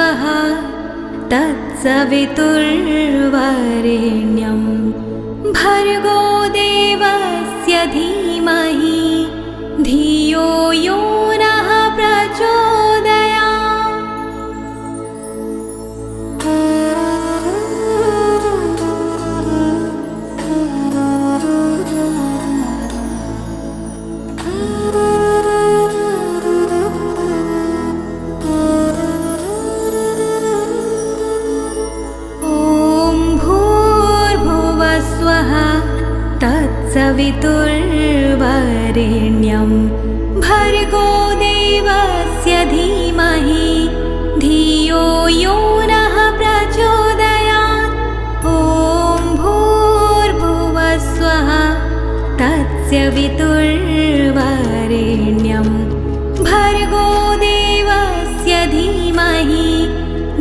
भूर्भुवस्वः तत्सवितुर्वरेण्यं भर्गो देवस्य धीमहि धियो यो नः प्रचोदयात्। तत्सवितुर्वरेण्यं भर्गो देवस्य धीमहि धियो यो नः प्रचोदयात्। ॐ भूर्भुवस्वः तत्सवितुर्वरेण्यं भर्गो देवस्य धीमहि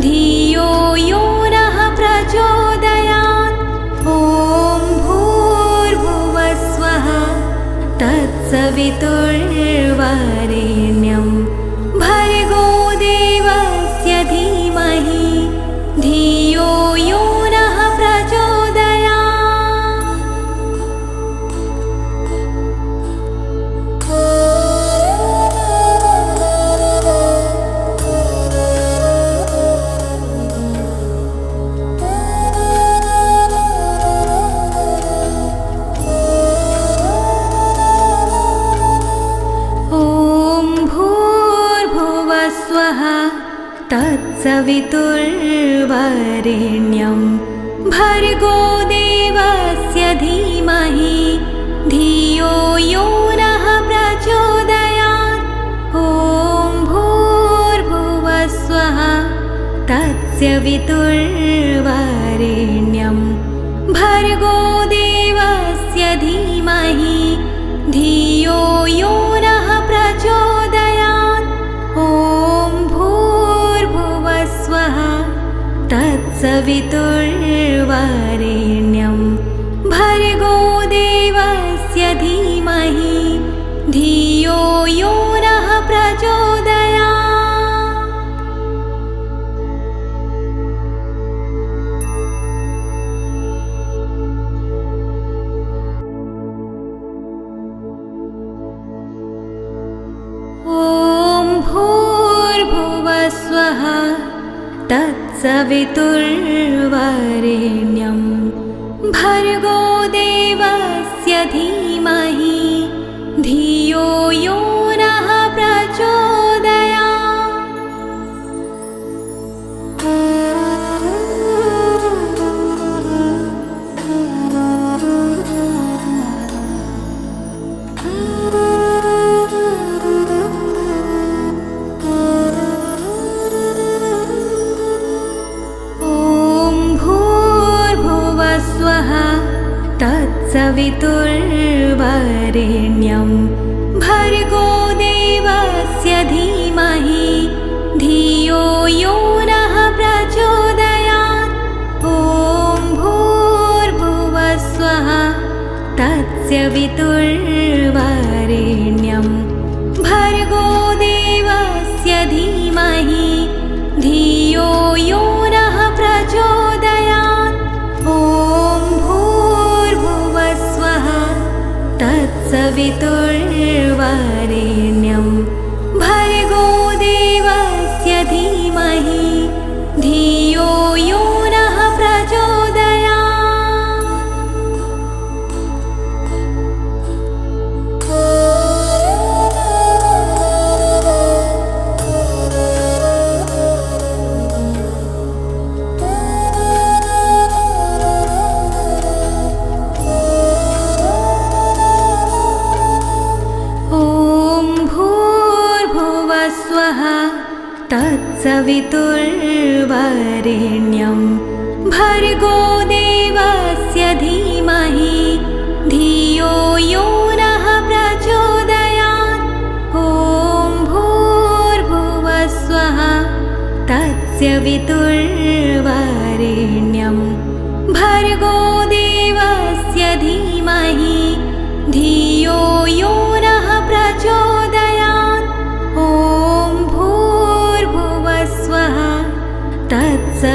धियो यो नः प्रचोदयात्। ॐ तत्सवितुर्वरेण्यं भर्गो देवस्य धीमहि धियो यो नः प्रचोदयात्। तत्सवितुर्वरेण्यं भर्गो देवस्य धीमहि धियो यो नः प्रचोदयात्। ॐ भूर्भुवस्वः तत्सवितुर्वरेण्यं भर्गो देवस्य धीमहि धियो यो नः प्रचोदयात्। ॐ तत्सवितुर्वरेण्यं भर्गो देवस्य धीमहि धियो यो नः प्रचोदयात्। ॐ भूर्भुवस्वः तत्सवितुर्वरेण्यं भर्गो देवस्य धीमहि धियो यो नः प्रचोदयात्। तत्सवितुर्वरेण्यं भर्गो देवस्य धीमहि धियो यो नः प्रचोदयात्। ॐ भूर्भुवस्वः तत्सवितुर्वरेण्यं भर्गो देवस्य धीमहि धियो यो नः प्रचोदयात्। ॐ तत्सवितुर्वरेण्यं भर्गो देवस्य धीमहि धियो यो नः प्रचोदयात्। तत्सवितुर्वरेण्यं भर्गो देवस्य धीमहि धियो यो नः प्रचोदयात्। ॐ भूर्भुवस्वः तत्सवितुर्वरेण्यं भर्गो देवस्य धीमहि धियो यो नः प्रचोदयात्। ॐ भूर्भुवस्वः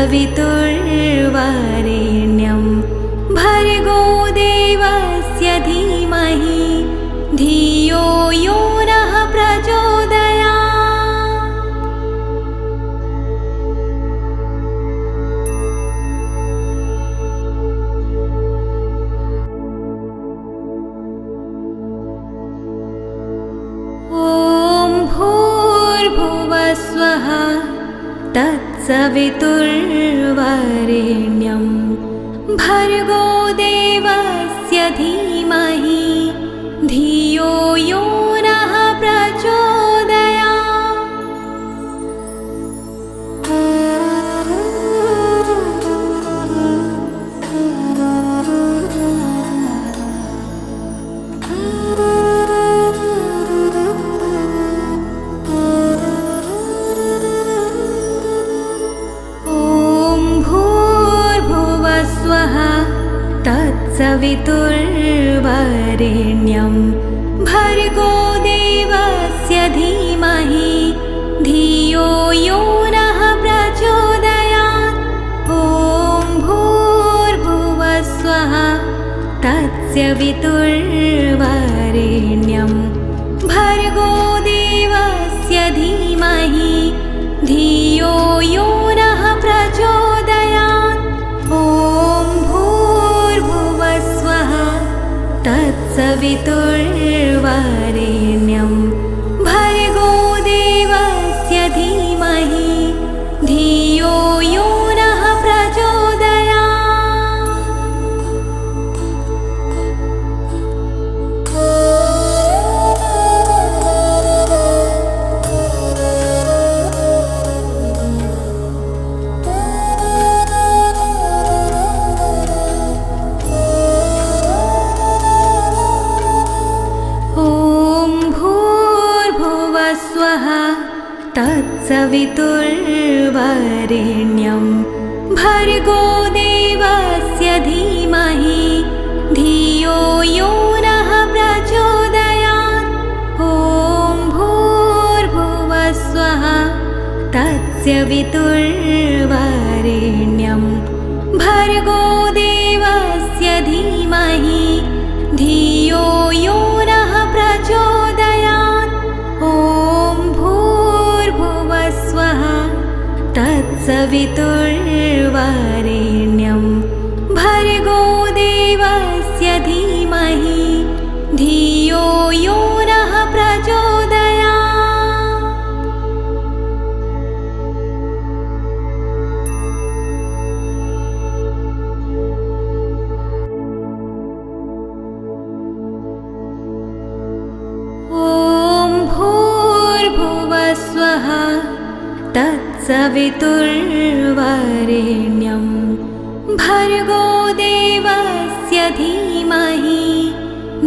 तत्सवितुर्वरेण्यं भर्गो देवस्य धीमहि धियो यो नः प्रचोदयात्। ॐ भूर्भुवस्वः तत्सवितुर्वरेण्यं भर्गो देवस्य धीमहि धियो यो नः तत्सवितुर्वरेण्यं भर्गो देवस्य धीमहि धियो यो नः प्रचोदयात्। ॐ भूर्भुवस्वः तत्सवितुर्वरेण्यं भर्गो देवस्य धीमहि धियो यो नः प्रचोदयात्। ॐ तत्सवितुर्वरेण्यं भर्गो देवस्य धीमहि धियो यो नः तत्सवितुर्वरेण्यं भर्गो देवस्य धीमहि धियो यो नः प्रचोदयात्। ॐ भूर्भुवस्वः तत्सवितुर्वरेण्यं भर्गो देवस्य धीमहि धियो यो नः प्रचोदयात्। ॐ तत्सवितुर्वरेण्यं भर्गो देवस्य धीमहि धियो यो नः प्रचोदयात्। ॐ भूर्भुवस्वः तत्सवितुर्वरेण्यं भर्गो देवस्य धीमहि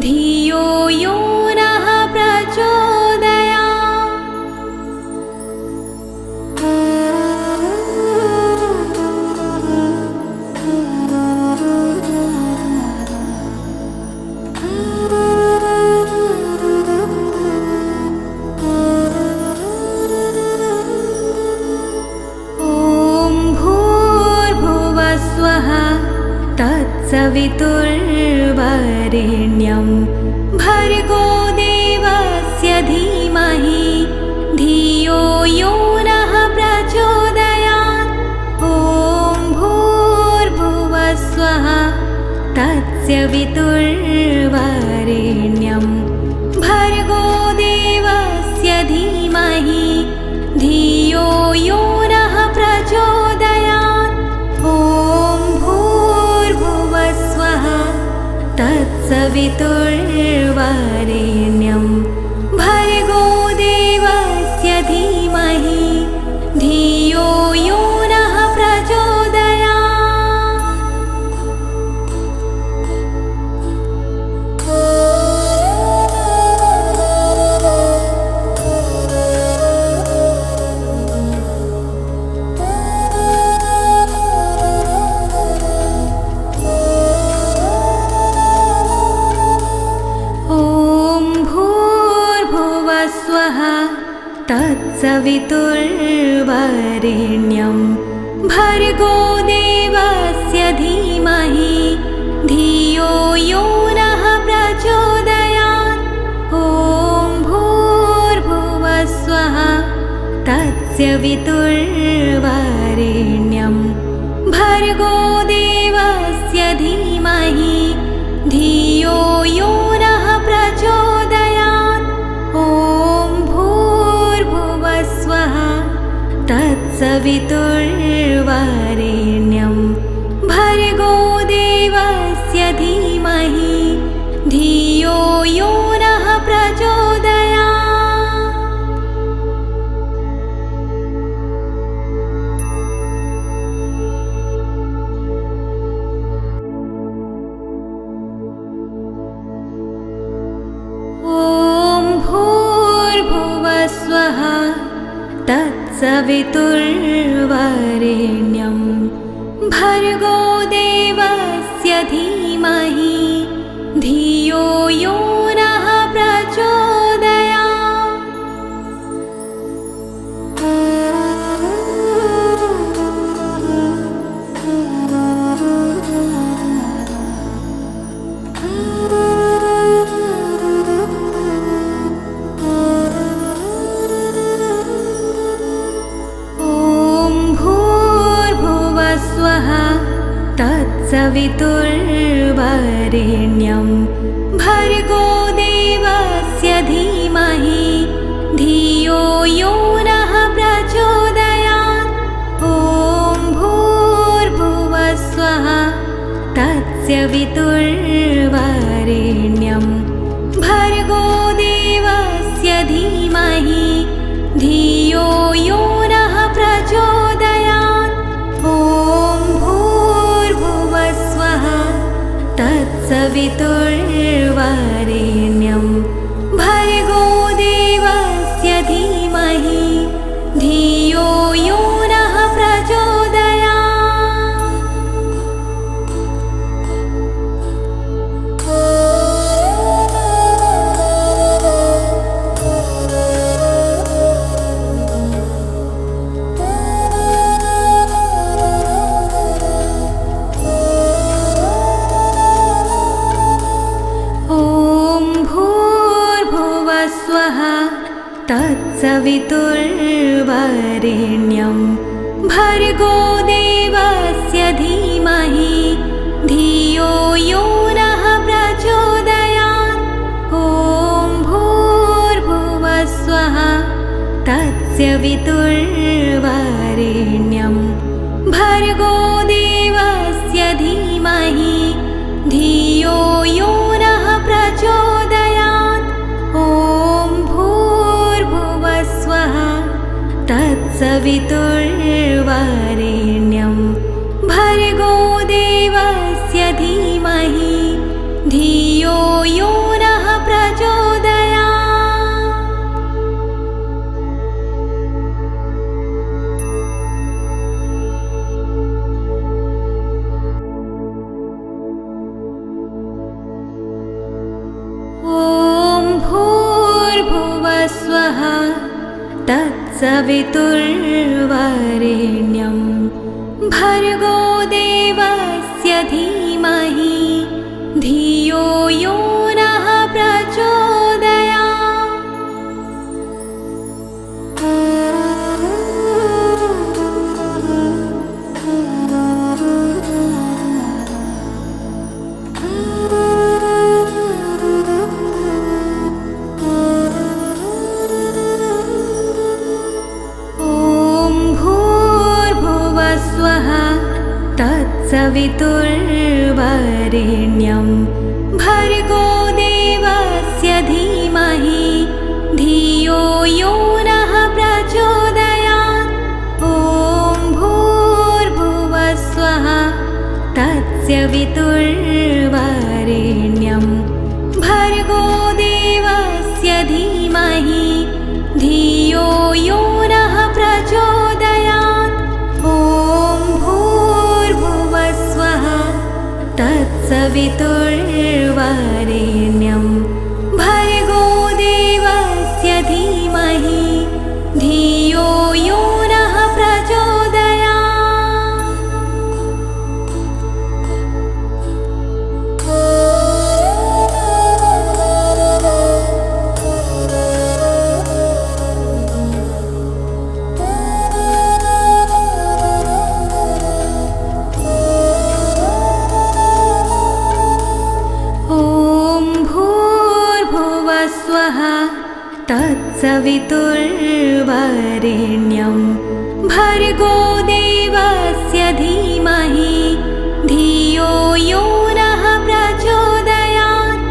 धियो यो नः प्रचोदयात्। तत्सवितुर्वरेण्यं भर्गो देवस्य धीमहि धियो यो नः प्रचोदयात्। ॐ भूर्भुवस्वः तत्सवितुर्वरेण्यं भर्गो देवस्य धीमहि धियो यो नः प्रचोदयात्। ॐ तत्सवितुर्वरेण्यं भर्गो देवस्य धीमहि धियो यो नः प्रचोदयात्। तत्सवितुर्वरेण्यं भर्गो देवस्य धीमहि धियो यो नः प्रचोदयात्। ॐ भूर्भुवः स्वः तत्सवितुर्वरेण्यं भर्गो देवस्य धीमहि धियो यो नः प्रचोदयात्। ॐ भूर्भुवः स्वः तत्सवितुर्वरेण्यं भर्गो देवस्य धीमहि धियो यो नः प्रचोदयात्। ॐ भूर्भुवः स्वः तत्सवितुर्वरेण्यं भर्गो देवस्य धीमहि धियो यो नः प्रचोदयात्। तत्सवितुर्वरेण्यं भर्गो देवस्य धीमहि धियो यो नः प्रचोदयात्। ॐ भूर्भुवः स्वः तत्सवितुर्वरेण्यं भर्गो देवस्य धीमहि धियो यो नः प्रचोदयात्। ॐ तत्सवितुर्वरेण्यं भर्गो देवस्य धीमहि धियो यो नः प्रचोदयात्। तत्सवितुर्वरेण्यं भर्गो देवस्य धीमहि धियो यो नः प्रचोदयात्। ॐ भूर्भुवः स्वः तत्सवितुर्वरेण्यं भर्गो देवस्य धीमहि धियो यो नः प्रचोदयात्। ॐ भूर्भुवः स्वः तत्सवितुर्वरेण्यं भर्गो देवस्य धीमहि धियो यो नः प्रचोदयात्। ॐ भूर्भुवः स्वः तत्सवितुर्वरेण्यं भर्गो देवस्य धीमहि धियो यो नः प्रचोदयात्। तत्सवितुर्वरेण्यं भर्गो देवस्य धीमहि धियो यो नः प्रचोदयात्। ॐ भूर्भुवः स्वः तत्सवितुर्वरेण्यं भर्गो देवस्य धीमहि धियो यो नः प्रचोदयात्। ॐ भूर्भुवः स्वः तत्सवितुर्वरेण्यं भर्गो देवस्य धीमहि धियो यो नः प्रचोदयात्। तत्सवितुर्वरेण्यं भर्गो देवस्य धीमहि धियो यो नः प्रचोदयात्।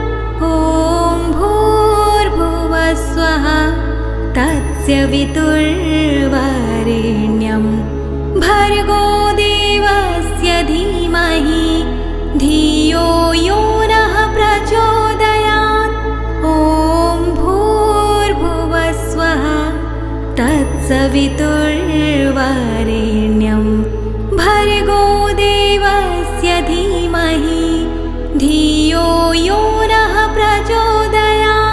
ॐ भूर्भुवस्वः तत्सवितुर्वरेण्यं भर्गो देवस्य धीमहि धियो यो नः प्रचोदयात्। ॐ भूर्भुवस्वः तत्सवितुर्वरेण्यं भर्गो देवस्य धीमहि धियो यो नः प्रचोदयात्।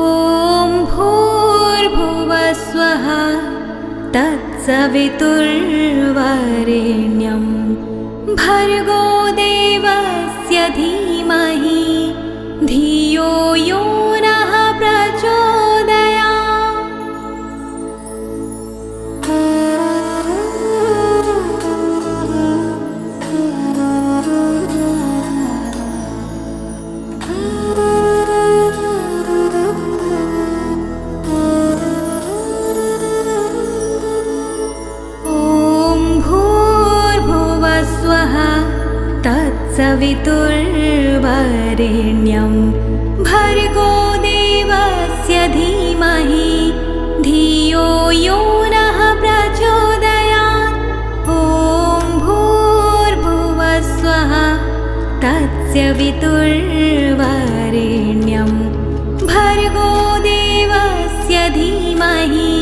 ॐ भूर्भुवस्वः तत्सवितुर्वरेण्यं भर्गो देवस्य धीमहि धियो यो नः प्रचोदयात्। तत्सवितुर्वरेण्यं भर्गो देवस्य धीमहि धियो यो नः प्रचोदयात्। ॐ भूर्भुवस्वः तत्सवितुर्वरेण्यं भर्गो देवस्य धीमहि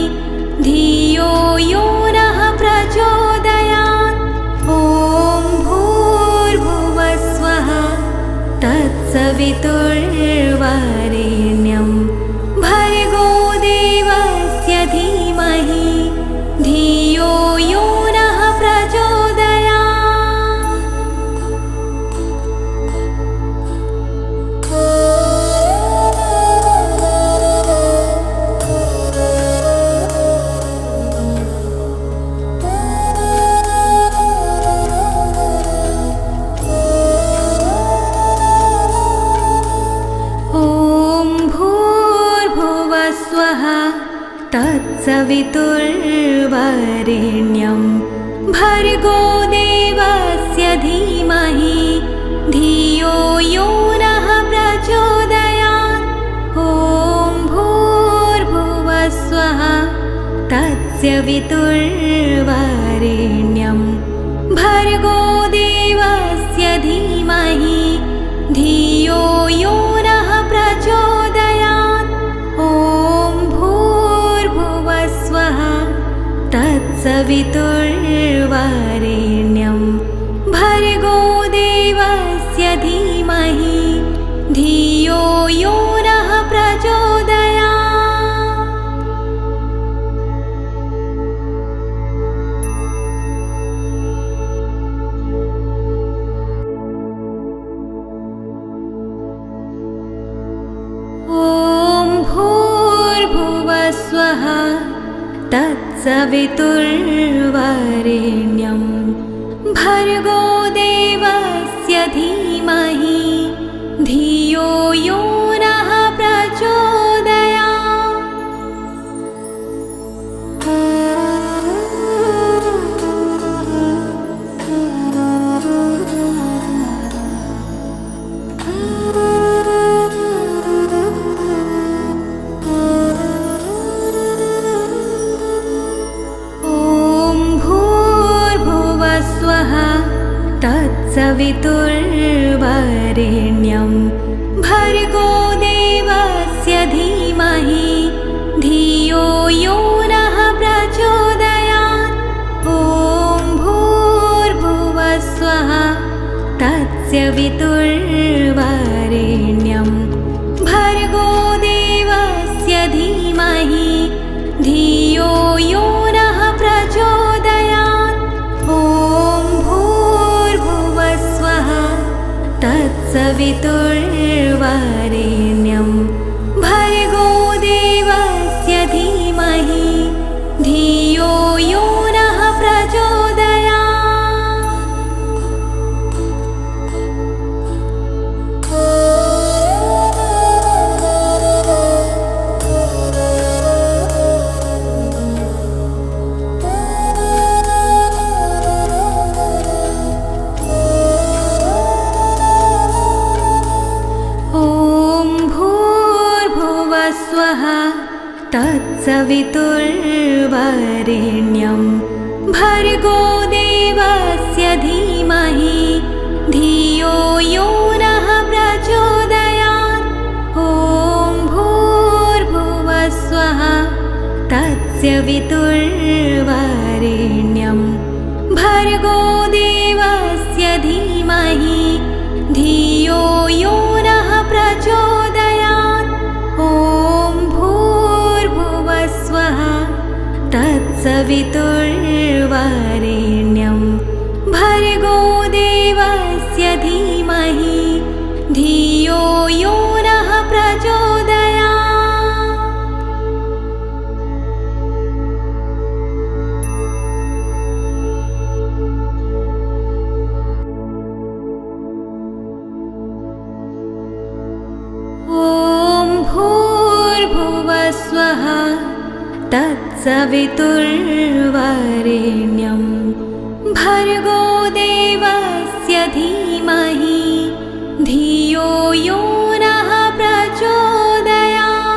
धियो यो नः प्रचोदयात्। ॐ तत्सवितुर्वरेण्यं भर्गो देवस्य धीमहि धियो यो नः प्रचोदयात्। तत्सवितुर्वरेण्यं भर्गो देवस्य धीमहि धियो यो नः प्रचोदयात्। ॐ भूर्भुवस्वः तत्सवितुर्वरेण्यं भर्गो देवस्य धीमहि धियो यो नः प्रचोदयात्। ॐ तत्सवितुर्वरेण्यं भर्गो देवस्य धीमहि धियो यो नः प्रचोदयात्। ॐ भूर्भुवस्वः तत्सवितुर्वरेण्यं भर्गो देवस्य धीमहि धियो यो नः प्रचोदयात्। तत्सवितुर्वरेण्यं भर्गो देवस्य धीमहि धियो यो नः प्रचोदयात्। ॐ भूर्भुवस्वः तत्सवितुर्वरेण्यं भर्गो देवस्य धीमहि धियो यो नः प्रचोदयात्। ॐ भूर्भुवस्वः तत्सवितुर्वरेण्यं भर्गो देवस्य धीमहि धियो तत्सवितुर्वरेण्यं भर्गो देवस्य धीमहि धियो यो नः प्रचोदयात्। ॐ भूर्भुवस्वः तत्सवितुर्वरेण्यं भर्गो देवस्य धीमहि धियो यो नः प्रचोदयात्। ॐ भूर्भुवस्वः तत्सवितुर्वरेण्यं भर्गो देवस्य धीमहि धियो यो नः प्रचोदयात्। ॐ भूर्भुवस्वः तत्सवितुर्वरेण्यं भर्गो देवस्य धीमहि धियो यो नः प्रचोदयात्।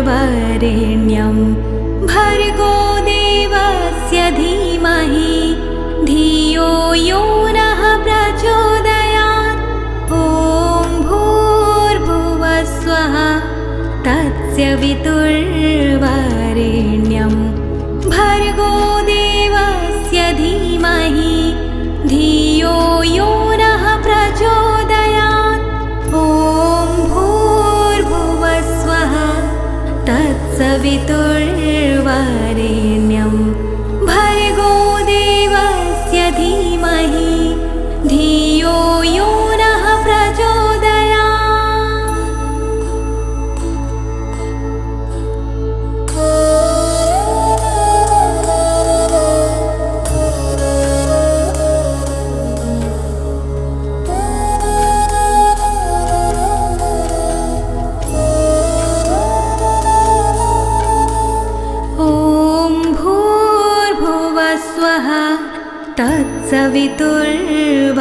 तत्सवितुर्वरेण्यं भर्गो देवस्य धीमहि धियो यो नः प्रचोदयात्। ॐ भूर्भुवस्वः तत्सवितुर्वरेण्यं भर्गो देवस्य धीमहि धियो यो नः प्रचोदयात्। ॐ तत्सवितुर्वरेण्यं भर्गो देवस्य धीमहि धियो यो नः प्रचोदयात्।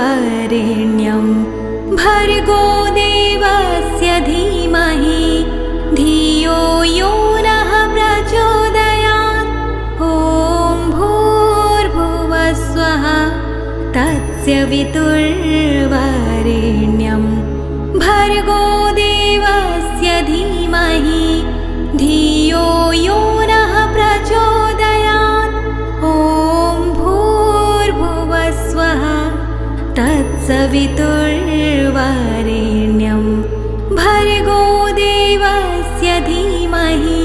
तत्सवितुर्वरेण्यं भर्गो देवस्य धीमहि धियो यो नः प्रचोदयात्। ॐ भूर्भुवस्वः तत्सवितुर्वरेण्यं भर्गो देवस्य धीमहि धियो यो नः प्रचोदयात्। ॐ भूर्भुवस्वः तत्सवितुर्वरेण्यं भर्गो देवस्य धीमहि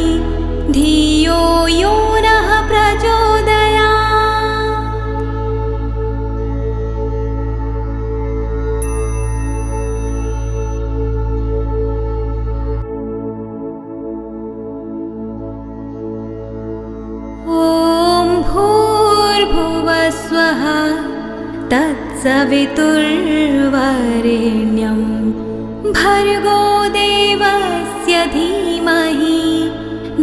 धियो यो नः प्रचोदयात्। ॐ भूर्भुवस्वः तत्सवितुर्वरेण्यं भर्गो देवस्य धीमहि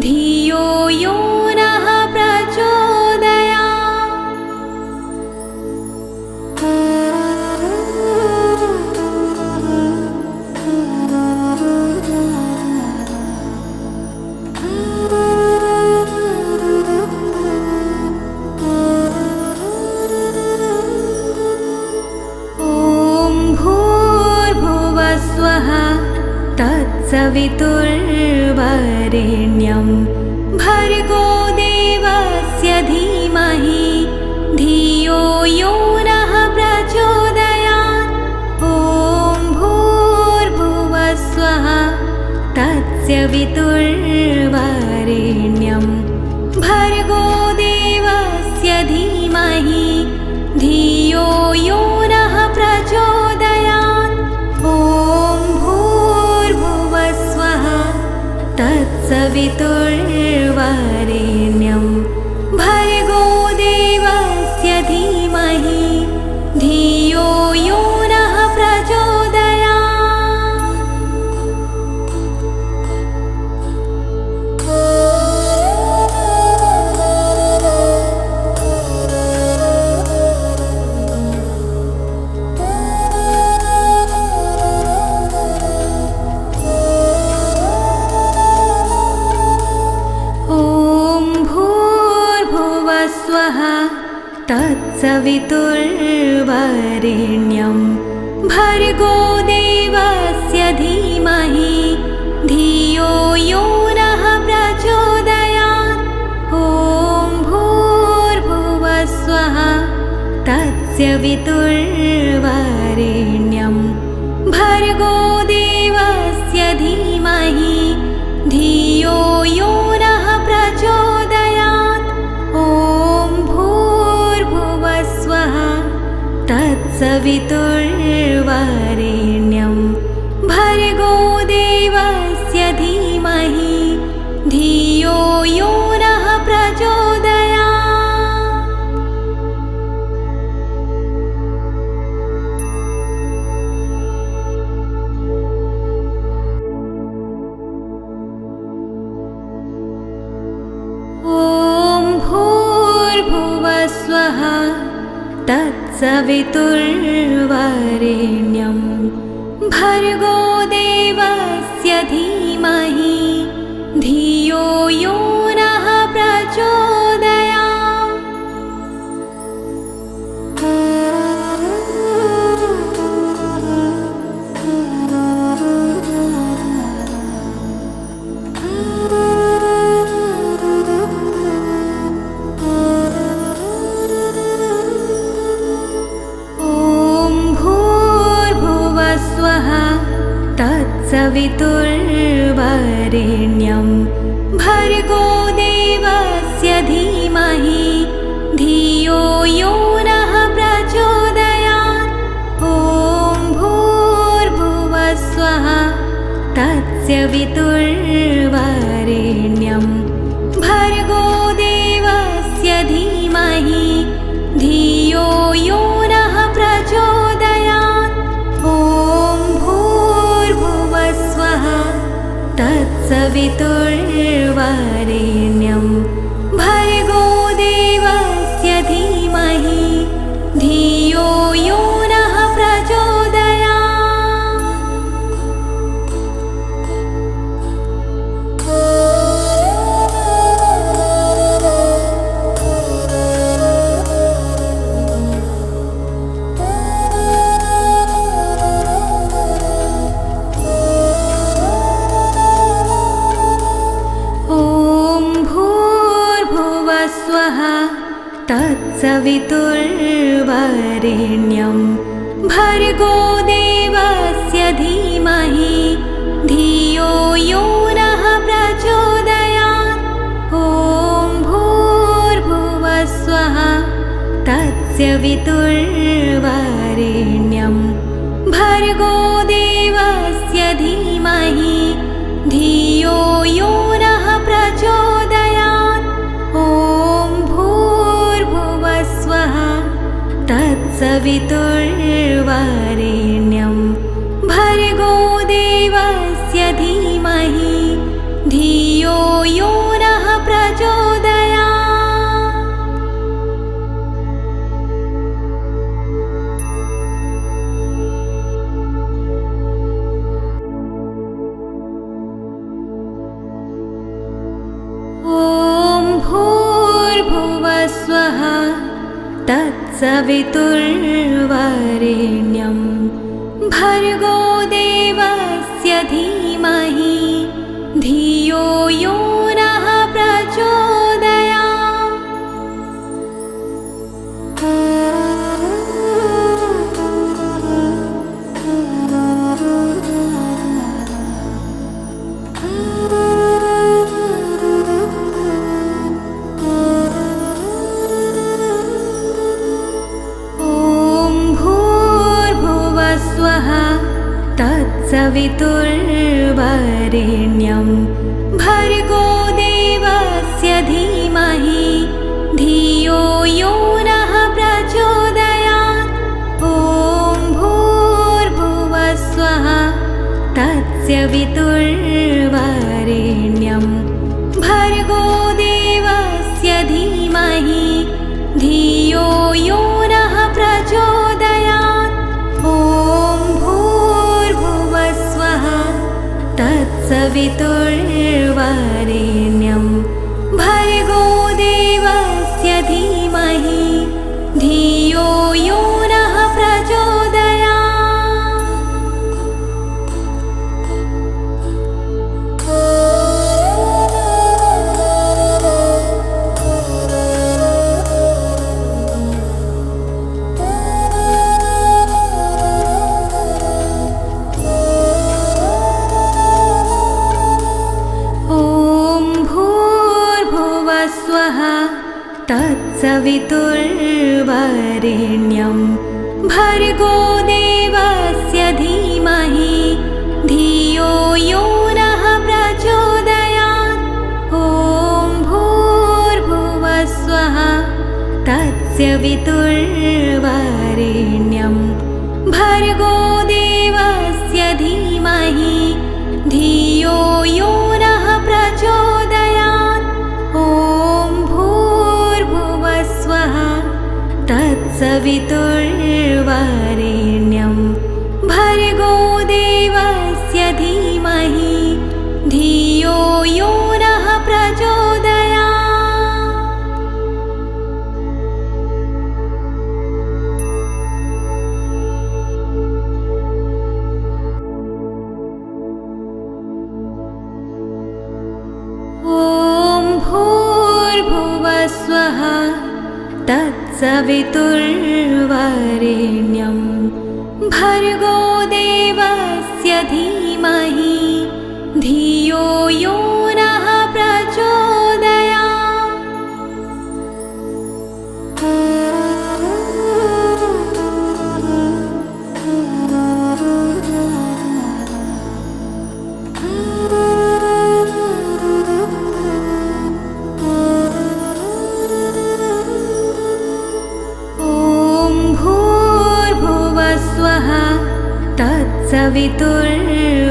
धियो यो नः प्रचोदयात्। तत्सवितुर्वरेण्यं भर्गो देवस्य धीमहि धियो यो नः प्रचोदयात्। ॐ भूर्भुवस्वः तत्सवितुर्वरेण्यं भर्गो देवस्य धीमहि धियो यो नः प्रचोदयात्। ॐ भूर्भुवस्वः तत्सवितुर्वरेण्यं भर्गो देवस्य धीमहि धियो तत्सवितुर्वरेण्यं भर्गो देवस्य धीमहि धियो यो नः प्रचोदयात्। ॐ भूर्भुवस्वः तत्सवितुर्वरेण्यं भर्गो देवस्य धीमहि धियो यो नः प्रचोदयात्। ॐ भूर्भुवस्वः तत्सवितुर्वरेण्यं भर्गो देवस्य धीमहि धियो यो नः प्रचोदयात्। ॐ भूर्भुवस्वः तत्सवितुर्वरेण्यं भर्गो देवस्य धीमहि धियो यो नः प्रचोदयात्। तत्सवितुर्वरेण्यं भर्गो देवस्य धीमहि धियो यो नः प्रचोदयात्। ॐ भूर्भुवस्वः तत्सवितुर्वरेण्यं भर्गो देवस्य धीमहि धियो यो नः प्रचोदयात्। ॐ भूर्भुवस्वः तत्सवितुर्वरेण्यं भर्गो देवस्य धीमहि धियो यो नः प्रचोदयात्। तत्सवितुर्वरेण्यं भर्गो देवस्य धीमहि धियो यो नः प्रचोदयात्। ॐ भूर्भुवस्वः तत्सवितुर्वरेण्यं भर्गो देवस्य धीमहि धियो यो नः प्रचोदयात्। ॐ भूर्भुवस्वः तत्सवितुर्वरेण्यं भर्गो देवस्य धीमहि धियो यो नः प्रचोदयात्। ॐ भूर्भुवस्वः तत्सवितुर्वरेण्यं भर्गो देवस्य धीमहि धियो यो नः प्रचोदयात्। तत्सवितुर्वरेण्यं भर्गो देवस्य धीमहि धियो यो नः प्रचोदयात्। ॐ भूर्भुवस्वः तत्सवितुर्वरेण्यं भर्गो देवस्य धीमहि धियो यो नः प्रचोदयात्। ॐ भूर्भुवस्वः तत्सवितुर्वरेण्यं भर्गो देवस्य धीमहि धियो तत्सवितुर्वरेण्यं भर्गो देवस्य धीमहि धियो यो नः प्रचोदयात्। ॐ भूर्भुवस्वः तत्सवितुर्वरेण्यं भर्गो देवस्य धीमहि धियो यो नः प्रचोदयात्। ॐ भूर्भुवस्वः तत्सवितुर्वरेण्यं भर्गो देवस्य धीमहि धियो यो नः प्रचोदयात्। ॐ भूर्भुवस्वः तत्सवितुर्वरेण्यं भर्गो देवस्य धीमहि धियो यो नः प्रचोदयात्।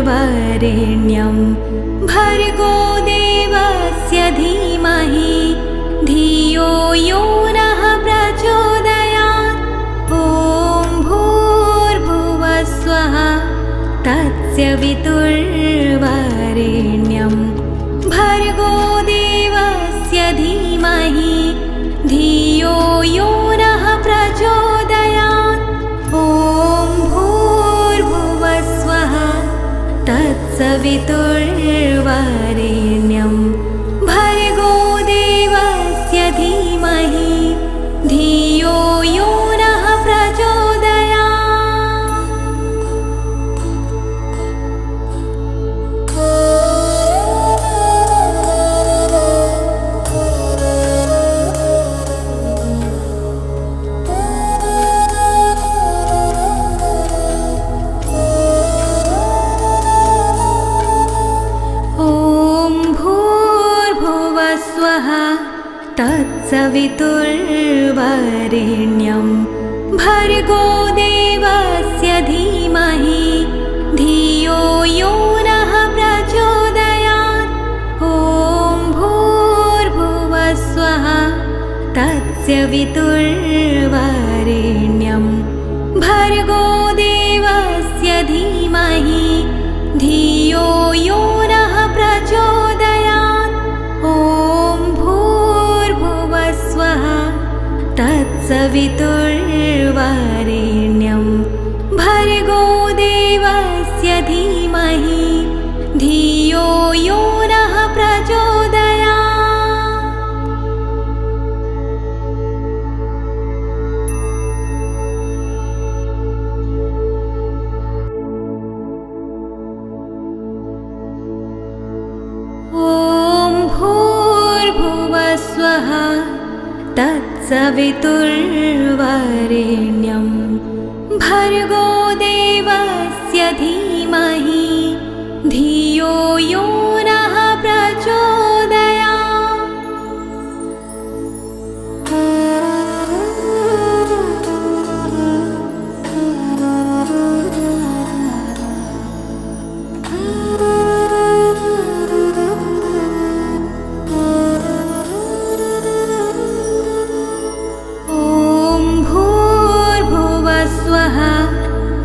तत्सवितुर्वरेण्यं भर्गो देवस्य धीमहि धियो यो नः प्रचोदयात्। ॐ भूर्भुवस्वः तत्सवितुर्वरेण्यं भर्गो देवस्य धीमहि धियो यो नः प्रचोदयात्। ॐ तत्सवितुर्वरेण्यं भर्गो देवस्य धीमहि धियो यो नः प्रचोदयात्। तत्सवितुर्वरेण्यं भर्गो देवस्य धीमहि धियो यो नः प्रचोदयात्। ॐ भूर्भुवस्वः तत्सवितुर्वरेण्यं भर्गो देवस्य धीमहि धियो यो नः प्रचोदयात्। ॐ तत्सवितुर्वरेण्यं भर्गो देवस्य धीमहि धियो यो नः प्रचोदयात्। ॐ भूर्भुवस्वः तत्सवितुर्वरेण्यं भर्गो देवस्य धीमहि धियो यो नः प्रचोदयात्।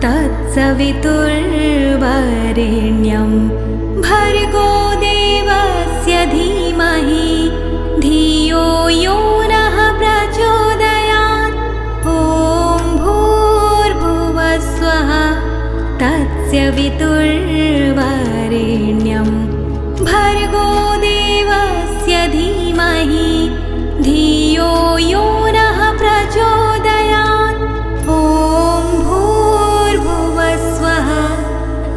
तत्सवितुर्वरेण्यं भर्गो देवस्य धीमहि धियो यो नः प्रचोदयात्। ॐ भूर्भुवस्वः तत्सवितुर्वरेण्यं भर्गो देवस्य धीमहि धियो यो नः प्रचोदयात्। ॐ भूर्भुवस्वः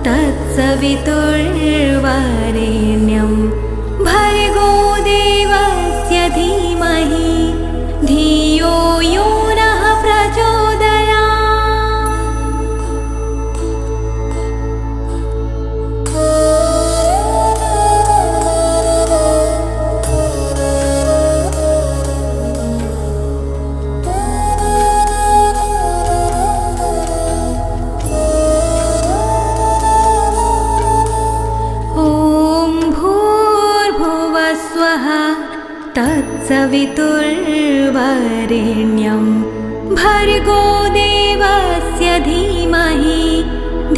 तत्सवितुर्वरेण्यं भर्गो देवस्य धीमहि तत्सवितुर्वरेण्यं भर्गो देवस्य धीमहि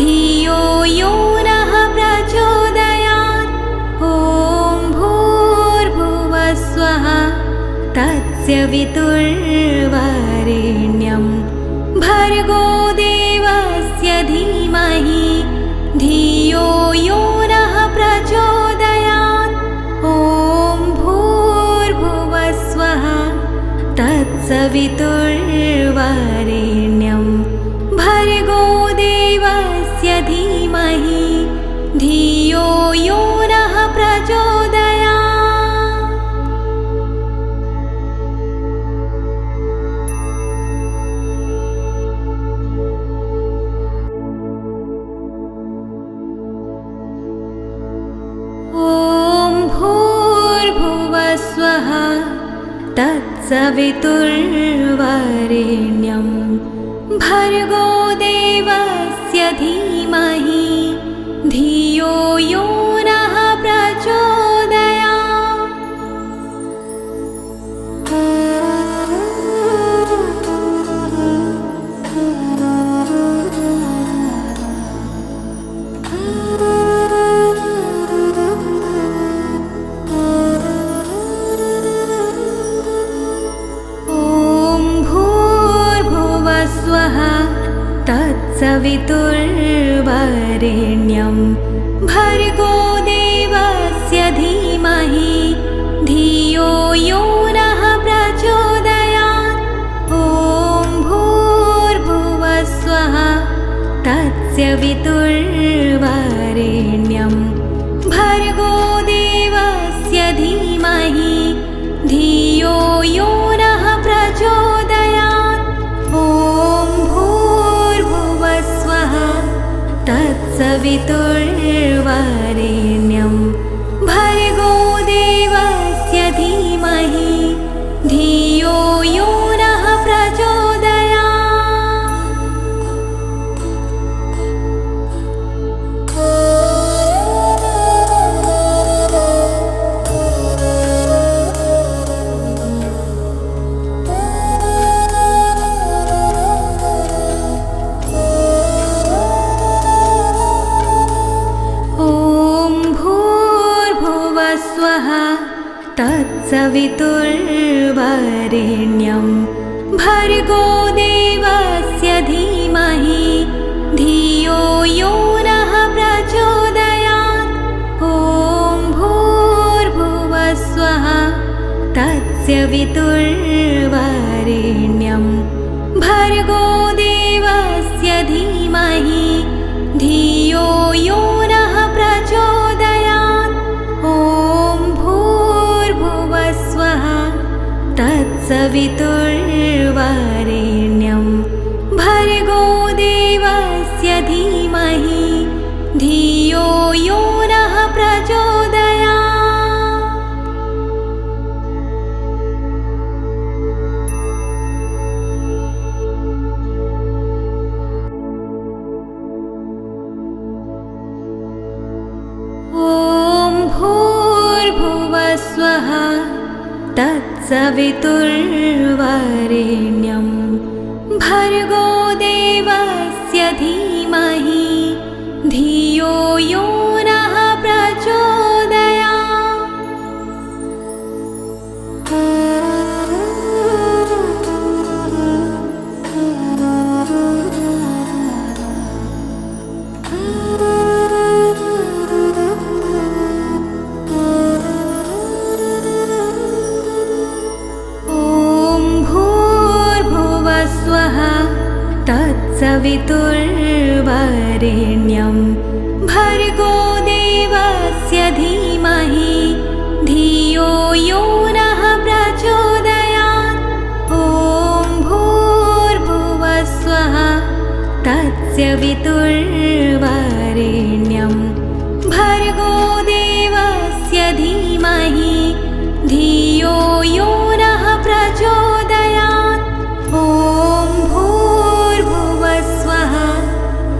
धियो यो नः प्रचोदयात्। ॐ भूर्भुवः स्वः तत्सवितुर्वरेण्यं भर्गो देवस्य धीमहि धियो यो नः प्रचोदयात्। ॐ भूर्भुवः स्वः तत्सवितुर्वरेण्यं भर्गो देवस्य धीमहि धियो यो नः प्रचोदयात्। ॐ भूर्भुवः स्वः तत्सवितुर्वरेण्यं भर्गो देवस्य धीमहि धियो यो नः प्रचोदयात्। तत्सवितुर्वरेण्यं भर्गो देवस्य धीमहि धियो यो नः प्रचोदयात्। ॐ भूर्भुवः स्वः तत्सवितुर्वरेण्यं भर्गो देवस्य धीमहि धियो यो नः प्रचोदयात्। ॐ तत्सवितुर्वरेण्यं भर्गो देवस्य धीमहि धियो यो नः प्रचोदयात्। तत्सवितुर्वरेण्यं भर्गो देवस्य धीमहि धियो यो नः प्रचोदयात्। ॐ भूर्भुवः स्वः तत्सवितुर्वरेण्यं भर्गो देवस्य धीमहि धियो यो नः प्रचोदयात्। ॐ भूर्भुवः स्वः तत्सवितुर्वरेण्यं भर्गो देवस्य धीमहि धियो यो नः प्रचोदयात्। ॐ भूर्भुवः स्वः तत्सवितुर्वरेण्यं भर्गो देवस्य धीमहि धियो यो नः प्रचोदयात्। तत्सवितुर्वरेण्यं भर्गो देवस्य धीमहि धियो यो नः प्रचोदयात्। ॐ भूर्भुवः स्वः तत्सवितुर्वरेण्यं भर्गो देवस्य धीमहि धियो यो नः प्रचोदयात्। ॐ भूर्भुवः स्वः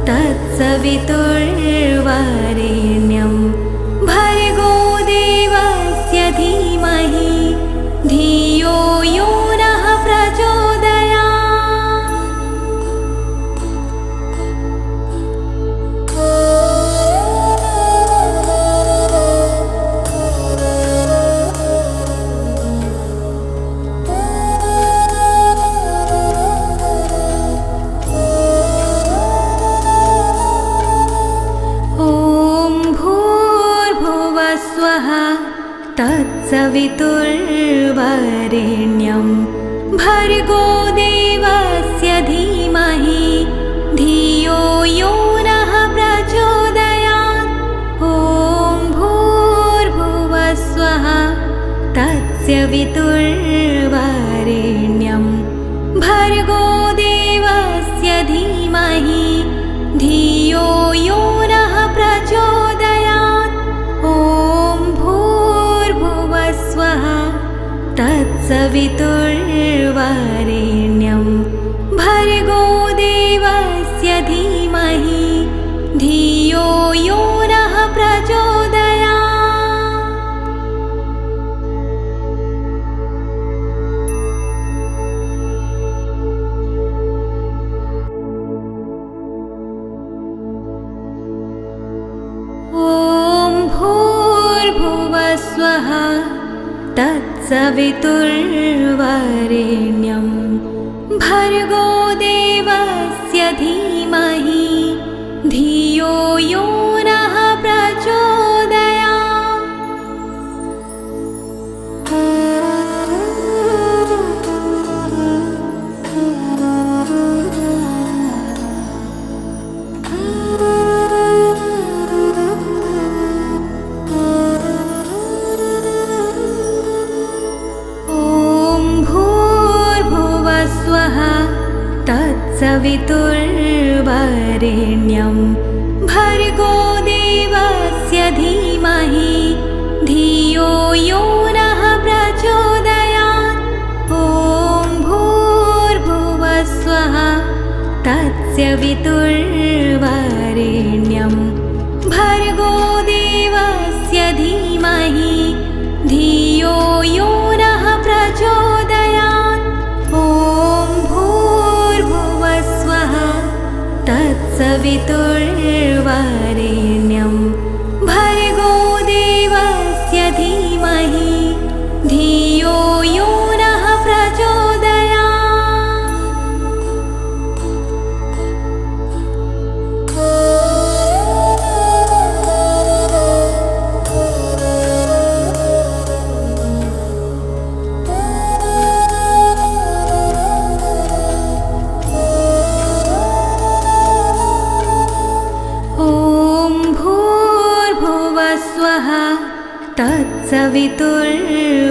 तत्सवितुर्वरेण्यं भर्गो देवस्य धीमहि तत्सवितुर्वरेण्यं भर्गो देवस्य धीमहि धियो यो नः प्रचोदयात्। ॐ भूर्भुवः स्वः तत्सवितुर्वरेण्यं भर्गो देवस्य धीमहि धियो यो नः प्रचोदयात्। ॐ भूर्भुवः स्वः तत्सवितुर्वरेण्यं भर्गो देवस्य धीमहि धियो यो नः प्रचोदयात्। ॐ भूर्भुवः स्वः तत्सवितुर्वरेण्यं भर्गो देवस्य धीमहि धियो यो नः प्रचोदयात्। तत्सवितुर्वरेण्यं भर्गो देवस्य धीमहि धियो यो नः प्रचोदयात्। ॐ भूर्भुवः स्वः तत्सवितुर्वरेण्यं भर्गो देवस्य धीमहि धियो यो नः प्रचोदयात्। ॐ तत्सवितुर्वरेण्यं भर्गो देवस्य धीमहि धियो यो नः प्रचोदयात्।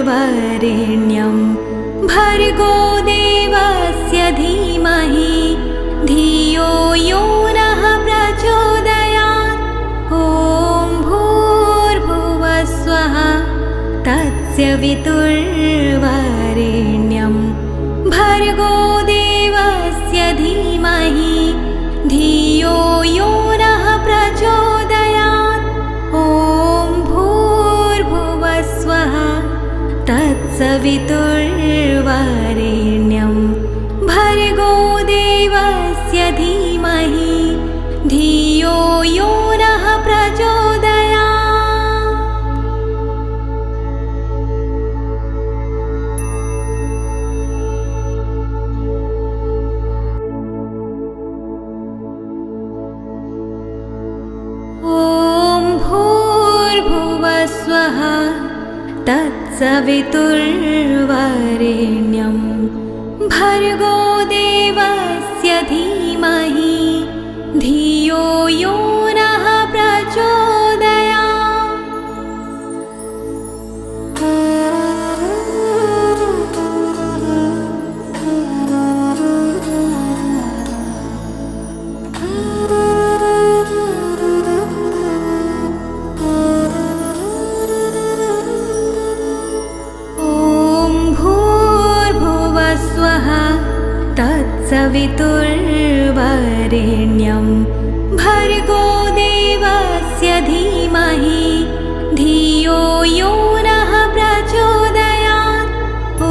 तत्सवितुर्वरेण्यं भर्गो देवस्य धीमहि धियो यो नः प्रचोदयात्। ॐ भूर्भुवः स्वः तत्सवितुर्वरेण्यं भर्गो देवस्य धीमहि धियो यो नः प्रचोदयात्। ॐ तत्सवितुर्वरेण्यं भर्गो देवस्य धीमहि धियो यो नः प्रचोदयात्। ॐ भूर्भुवः स्वः तत्सवितुर्वरेण्यं भर्गो देवस्य धीमहि धियो यो नः प्रचोदयात्। तत्सवितुर्वरेण्यं भर्गो देवस्य धीमहि धियो यो नः प्रचोदयात्। ॐ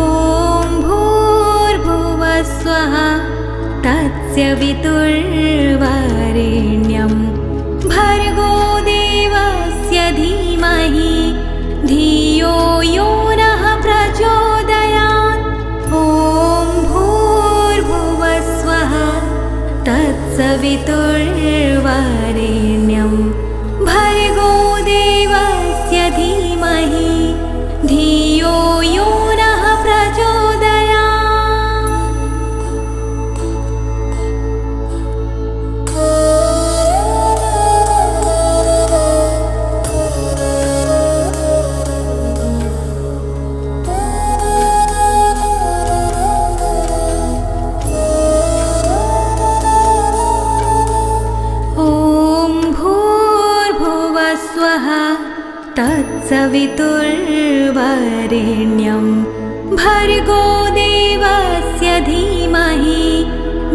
भूर्भुवः स्वः तत्सवितुर्वरेण्यं भर्गो देवस्य धीमहि धियो यो नः प्रचोदयात्। ॐ भूर्भुवः स्वः तत्सवितुर्वरेण्यं भर्गो देवस्य धीमहि तत्सवितुर्वरेण्यं भर्गो देवस्य धीमहि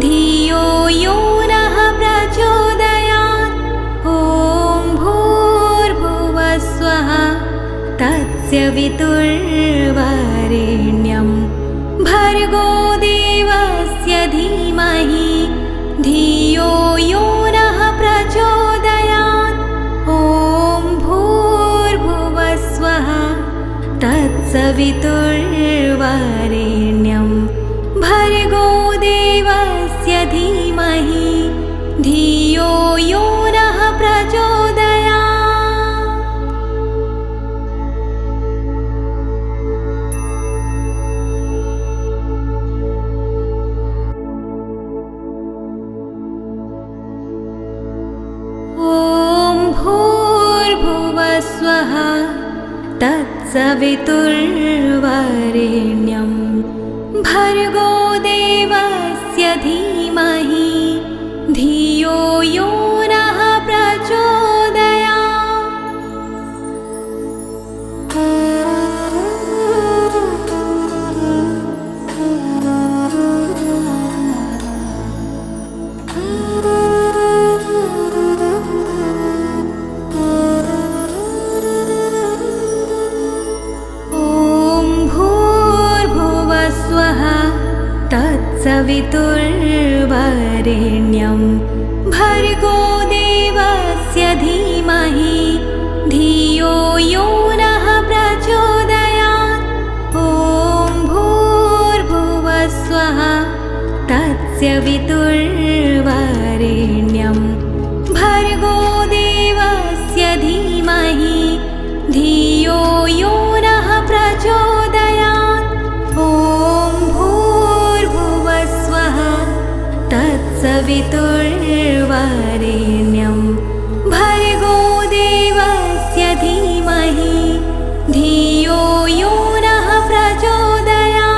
धियो यो नः प्रचोदयात्। ॐ भूर्भुवः स्वः तत्सवितुर्वरेण्यं भर्गो देवस्य धीमहि धियो यो नः प्रचोदयात्। ॐ भूर्भुवः स्वः तत्सवितुर्वरेण्यं भर्गो देवस्य धीमहि धियो यो नः प्रचोदयात्। ॐ भूर्भुवः स्वः तत्सवितुर्वरेण्यं भर्गो देवस्य धीमहि धियो यो नः तत्सवितुर्वरेण्यं भर्गो देवस्य धीमहि धियो यो नः प्रचोदयात्। ॐ भूर्भुवः स्वः तत्सवितुर्वरेण्यं भर्गो देवस्य धीमहि धियो यो नः प्रचोदयात्। ॐ तत्सवितुर्वरेण्यं भर्गो देवस्य धीमहि धियो यो नः प्रचोदयात्।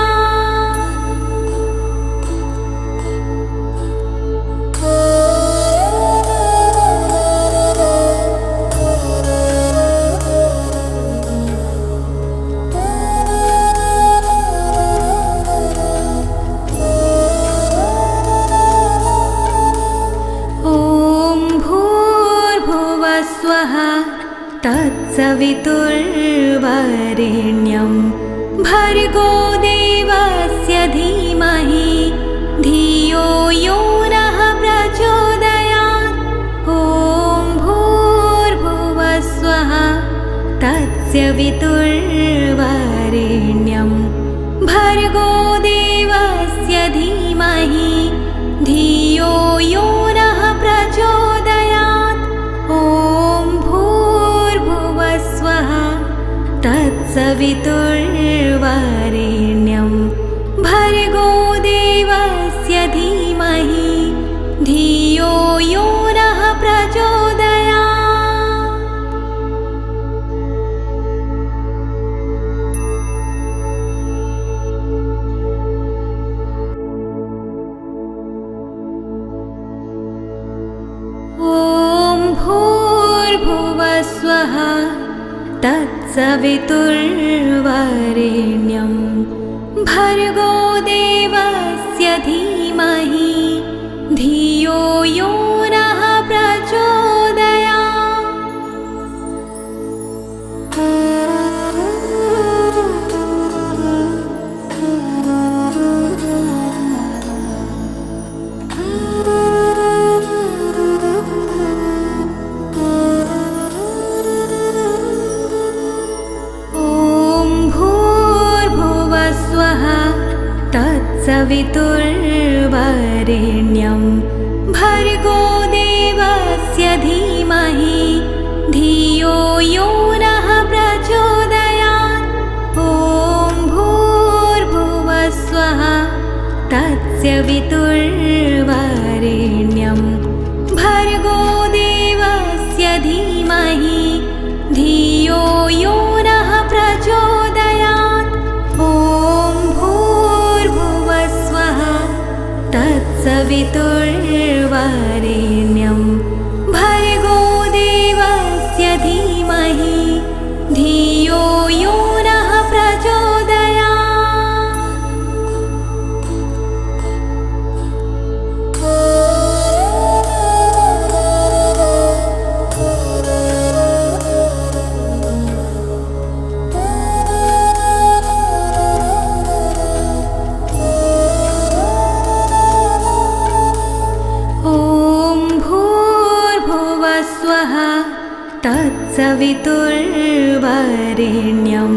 तत्सवितुर्वरेण्यं भर्गो देवस्य धीमहि धियो यो नः प्रचोदयात्। ॐ भूर्भुवः स्वः तत्सवितुर्वरेण्यं भर्गो देवस्य धीमहि धियो यो नः प्रचोदयात्। ॐ तत्सवितुर्वरेण्यं भर्गो देवस्य धीमहि धियो यो नः प्रचोदयात्। ॐ भूर्भुवः स्वः तत्सवितुर्वरेण्यं भर्गो देवस्य धीमहि धियो यो नः प्रचोदयात्। तत्सवितुर्वरेण्यं भर्गो देवस्य धीमहि धियो यो नः प्रचोदयात्। ॐ भूर्भुवः स्वः तत्सवितुर्वरेण्यं भर्गो देवस्य धीमहि धियो यो नः प्रचोदयात्। ॐ भूर्भुवः स्वः तत्सवितुर्वरेण्यं भर्गो देवस्य धीमहि तत्सवितुर्वरेण्यं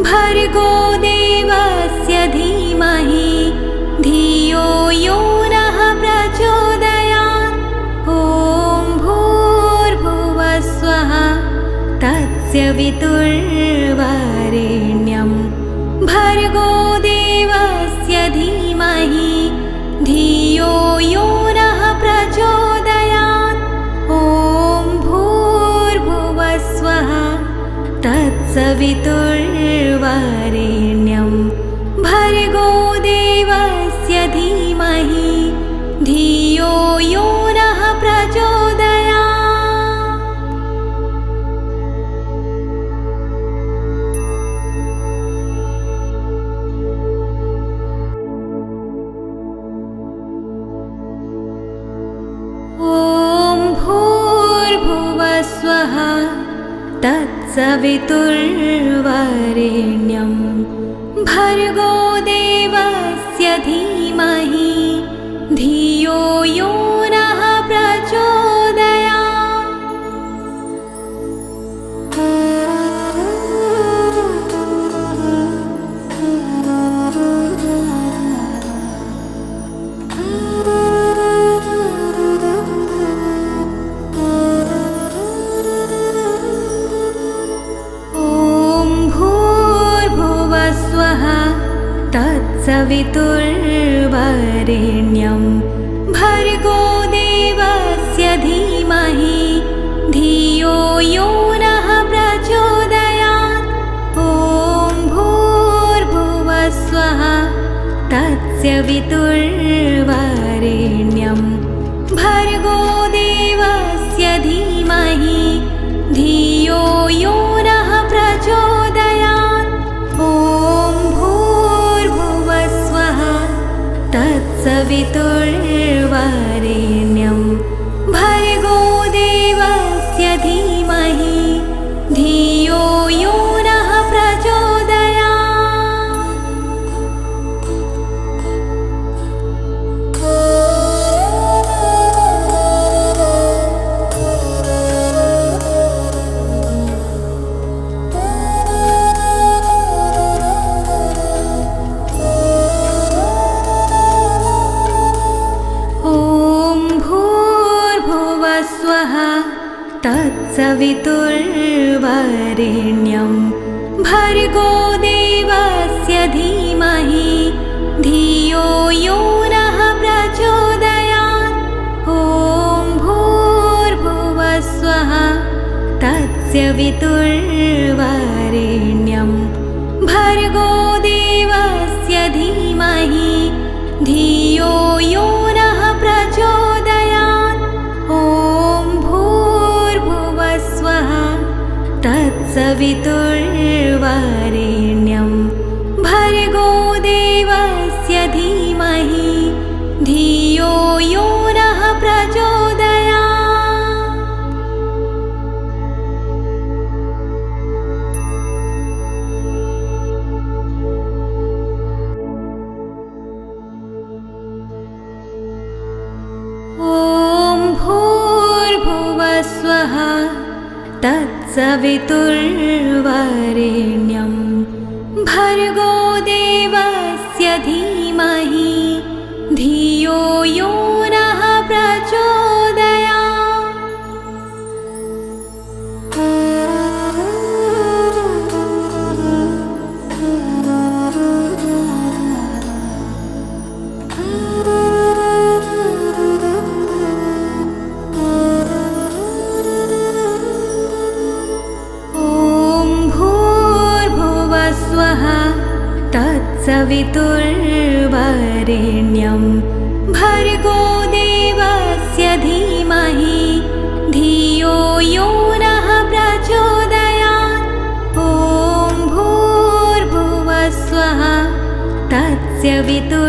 भर्गो देवस्य धीमहि धियो यो नः प्रचोदयात्। ॐ भूर्भुवस्वः तत्सवितुर्वरेण्यं भर्गो देवस्य धीमहि धियो यो नः प्रचोदयात्। ॐ भूर्भुवस्वः तत्सवितुर्वरेण्यं भर्गो देवस्य धीमहि धियो यो नः प्रचोदयात्। ॐ भूर्भुवस्वः तत्सवितुर्वरेण्यं भर्गो देवस्य धीमहि धियो यो नः प्रचोदयात्। तत्सवितुर्वरेण्यं भर्गो देवस्य धीमहि धियो यो नः प्रचोदयात्। ॐ भूर्भुवस्वः तत्सवितुर्वरेण्यं भर्गो देवस्य धीमहि धियो यो नः प्रचोदयात्। ॐ तत्सवितुर्वरेण्यं भर्गो देवस्य धीमहि धियो यो नः प्रचोदयात्। तत्सवितुर्वरेण्यं भर्गो देवस्य धीमहि धियो यो नः प्रचोदयात्। ॐ भूर्भुवस्वः तत्सवितुर्वरेण्यं भर्गो देवस्य धीमहि धियो यो नः प्रचोदयात्। ॐ तत्सवितुर्वरेण्यं भर्गो देवस्य धीमहि धियो यो नः प्रचोदयात्। ॐ भूर्भुवस्वः तत्सवितुर्वरेण्यं भर्गो देवस्य धीमहि धियो यो नः प्रचोदयात्। तत्सवितुर्वरेण्यं भर्गो देवस्य धीमहि धियो यो नः प्रचोदयात्। ॐ भूर्भुवस्वः तत्सवितुर्वरेण्यं